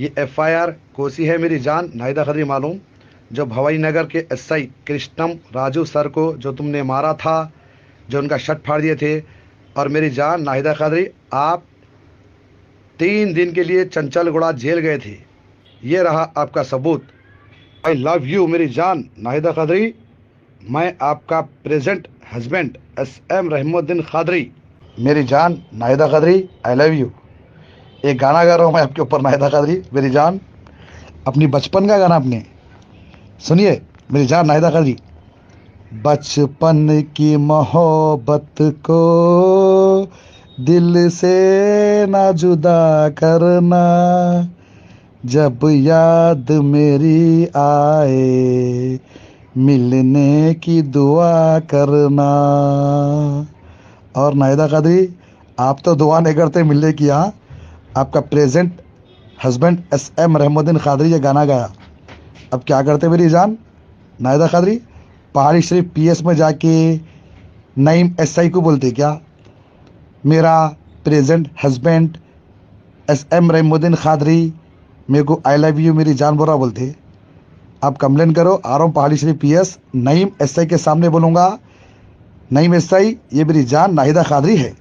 ये एफआईआर कोसी है मेरी जान नाहिदा खदरी मालूम, जो भवानी नगर के एसआई कृष्णम राजू सर को जो तुमने मारा था, जो उनका शर्ट फाड़ दिए थे। और मेरी जान नाहिदा खदरी, आप 3 दिन के लिए चंचलगुड़ा जेल गए थे। ये रहा आपका सबूत। आई लव यू मेरी जान नाहिदा खदरी। मैं आपका present husband S M. Rahmuddin Khadri. मेरी जान Nahida Khadri, I love you. एक गाना गा रहा हूँ मैं आपके ऊपर नाहिदा खदरी मेरी जान, अपनी बचपन का गाना आपने सुनिए मेरी जान नाहिदा खदरी। बचपन की मोहब्बत को दिल से ना जुदा करना, जब याद मेरी आए मिलने की दुआ करना। और नाहिदा खदरी, आप तो दुआ नहीं करते मिलने की। हाँ, आपका present husband S M. Rahmuddin Khadri ये गाना गाया। अब क्या करते मेरी जान नाहिदा खदरी? पहाड़ी शरीफ पीएस में जाके नईम एसआई को बोलते क्या मेरा present husband S M. Rahmuddin Khadri मेरे को आई लव यू मेरी जान बोरा बोलते? आप कंप्लेन करो, आ रहा हूँ पहाड़ी शरीफ पीएस, नईम एसआई के सामने बोलूँगा, नईम एसआई ये मेरी जान नाहिदा खदरी है,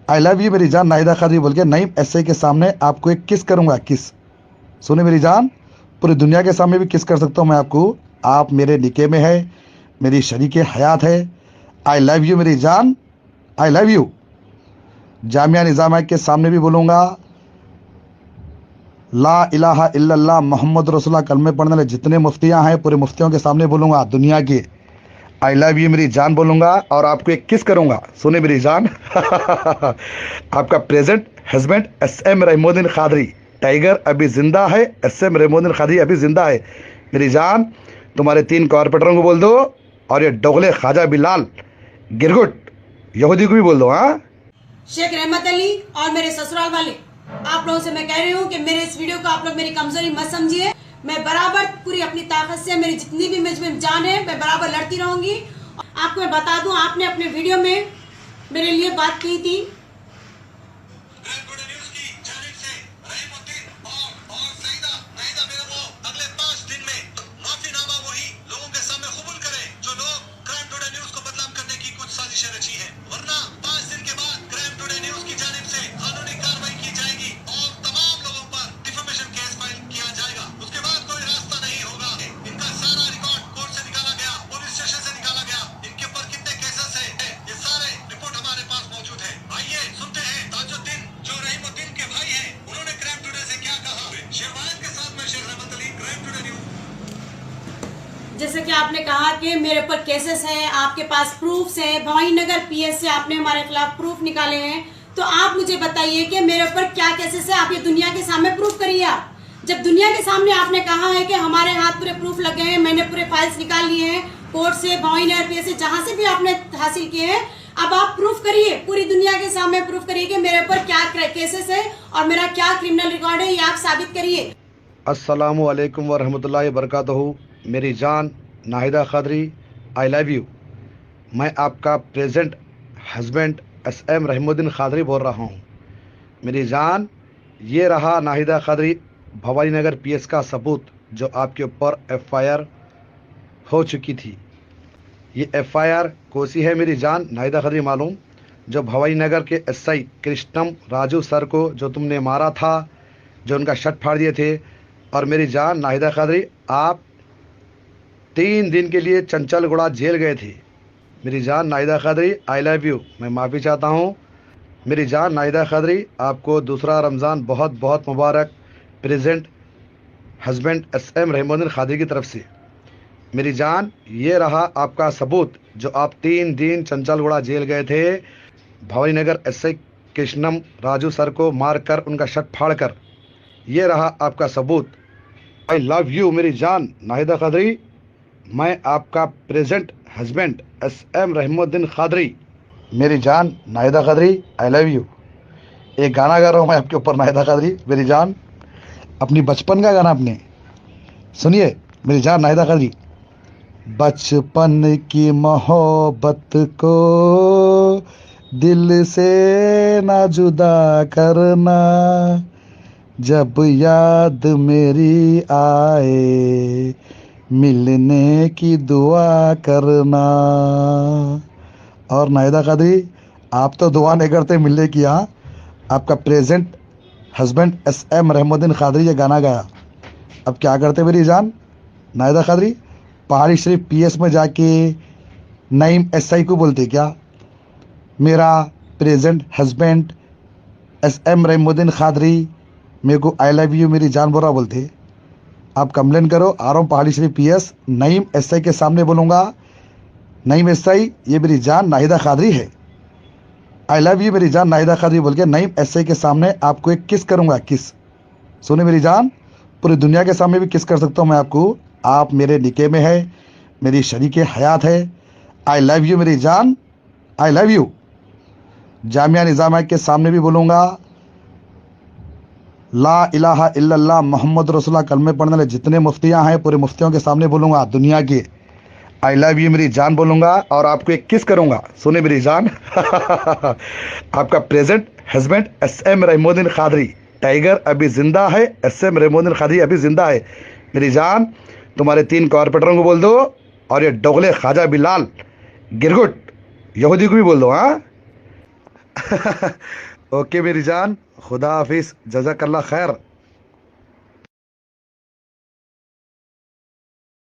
आई लव यू मेरी जान नाहिदा खदरी बोल के नईम एसआई के सामने आपको एक किस करूँगा। किस सुने मेरी जान, पूरी दुनिया के सामने भी किस कर सकता हूँ मैं आपको। आप मेरे निके में है, मेरी शरीके हयात है। आई लव यू मेरी जान, I love you. Jamia Nizamia के सामने भी बोलूँगा, ला इलाहा इल्लल्लाह मोहम्मद रसूलुल्लाह कलमे पढ़ने वाले जितने मुफ्तियाँ हैं पूरे मुफ्तियों के सामने बोलूँगा दुनिया के, आई लव यू मेरी जान बोलूँगा और आपको एक किस करूँगा। सुने मेरी जान आपका present husband S M. Rahmuddin Khadri, tiger अभी जिंदा है, एस.एम. रहमुद्दीन खदरी अभी जिंदा है। मेरी जान तुम्हारे 3 कॉर्पोरेटरों को बोल दो और ये डोगले ख्वाजा बिलाल गिरगुट यहूदी को भी बोल दो। हाँ, शेख रहमत अली और मेरे ससुराल वाले, आप लोगों से मैं कह रही हूँ कि मेरे इस वीडियो को आप लोग मेरी कमजोरी मत समझिए। मैं बराबर पूरी अपनी ताकत से मेरी जितनी भी मुझमें जान है मैं बराबर लड़ती रहूंगी। आपको मैं बता दूं, आपने अपने वीडियो में मेरे लिए बात की थी। जैसे कि आपने कहा कि मेरे ऊपर केसेस हैं, आपके पास प्रूफ्स हैं, भवानी नगर पीएस से आपने हमारे खिलाफ प्रूफ निकाले हैं, तो आप मुझे बताइए कि मेरे ऊपर क्या केसेस है। आप ये दुनिया के सामने प्रूफ करिए। आप जब दुनिया के सामने आपने कहा है कि हमारे हाथ पूरे प्रूफ लगे हैं, मैंने पूरे फाइल्स निकाल लिए हैं कोर्ट से, भवानी नगर पीएस से, जहां से भी आपने हासिल किए हैं, अब आप प्रूफ करिए, पूरी दुनिया के सामने प्रूफ करिए कि मेरे ऊपर क्या केसेस है और मेरा क्या क्रिमिनल रिकॉर्ड है, ये आप साबित करिए। अस्सलामु अलैकुम व रहमतुल्लाहि व बरकातहू। मेरी जान Nahida Khadri, I love you. मैं आपका present husband S M. Rahmuddin Khadri बोल रहा हूँ। मेरी जान, ये रहा नाहिदा खदरी भवानी नगर पीएस का सबूत जो आपके ऊपर एफआईआर हो चुकी थी। ये एफआईआर कोसी है मेरी जान नाहिदा खदरी मालूम, जो भवानी नगर के एसआई कृष्णम राजू सर को जो तुमने मारा था, जो उनका शर्ट फाड़ दिए थे। और मेरी जान नाहिदा खदरी, आप 3 दिन के लिए चंचलगुड़ा जेल गए थे। मेरी जान Nahida Khadri, I love you. मैं माफ़ी चाहता हूँ मेरी जान नाहिदा खदरी, आपको दूसरा रमज़ान बहुत बहुत मुबारक present husband S M. Rahmuddin Khadri की तरफ से। मेरी जान, ये रहा आपका सबूत जो आप 3 दिन चंचलगुड़ा जेल गए थे, भवानी नगर एसआई कृष्णम राजू सर को मारकर उनका शर्ट फाड़ कर। ये रहा आपका सबूत। आई लव यू मेरी जान नाहिदा खदरी। मैं आपका present husband S M. Rahmuddin Khadri. मेरी जान Nahida Khadri, I love you. एक गाना गा रहा हूँ मैं आपके ऊपर नाहिदा खदरी मेरी जान, अपनी बचपन का गाना आपने सुनिए मेरी जान नाहिदा खदरी। बचपन की मोहब्बत को दिल से ना जुदा करना, जब याद मेरी आए मिलने की दुआ करना। और नाहिदा कादरी, आप तो दुआ नहीं करते मिलने की, हाँ? आपका present husband SM Rahmuddin Qadri ये गाना गाया। अब क्या करते मेरी जान नाहिदा कादरी? पहाड़ी शरीफ PS में जाके नईम SI को बोलते क्या मेरा present husband SM Rahmuddin Qadri मेरे को आई लव यू मेरी जान बोरा बोलते? आप कंप्लेन करो, आ रहा हूँ पहाड़ी शरीफ PS, नईम SI के सामने बोलूँगा, नईम SI ये मेरी जान नाहिदा कादरी है, आई लव यू मेरी जान नाहिदा कादरी बोल के नईम SI के सामने आपको एक किस करूँगा, किस। सुने मेरी जान, पूरी दुनिया के सामने भी किस कर सकता हूँ मैं आपको। आप मेरे निके में है, मेरी शरीके हयात है। आई लव यू मेरी जान, I love you. Jamia Nizamia के सामने भी बोलूँगा, ला इलाहा इल्लल्लाह मोहम्मद रसूलुल्लाह कलमे पढ़ने वाले जितने मुफ्तियाँ हैं पूरे मुफ्तियों के सामने बोलूँगा दुनिया के, आई लव यू मेरी जान बोलूँगा और आपको एक किस करूँगा। सुने मेरी जान आपका present husband SM Rahmuddin Qadri, tiger अभी जिंदा है, SM रहमुद्दीन कादरी अभी जिंदा है। मेरी जान तुम्हारे 3 कॉर्पोरेटरों को बोल दो और ये डोगले ख्वाजा बिलाल गिरगुट यहूदी को भी बोल दो, हाँ? ओके मेरी जान, खुदा हाफिज, जज़ाकल्लाह खैर।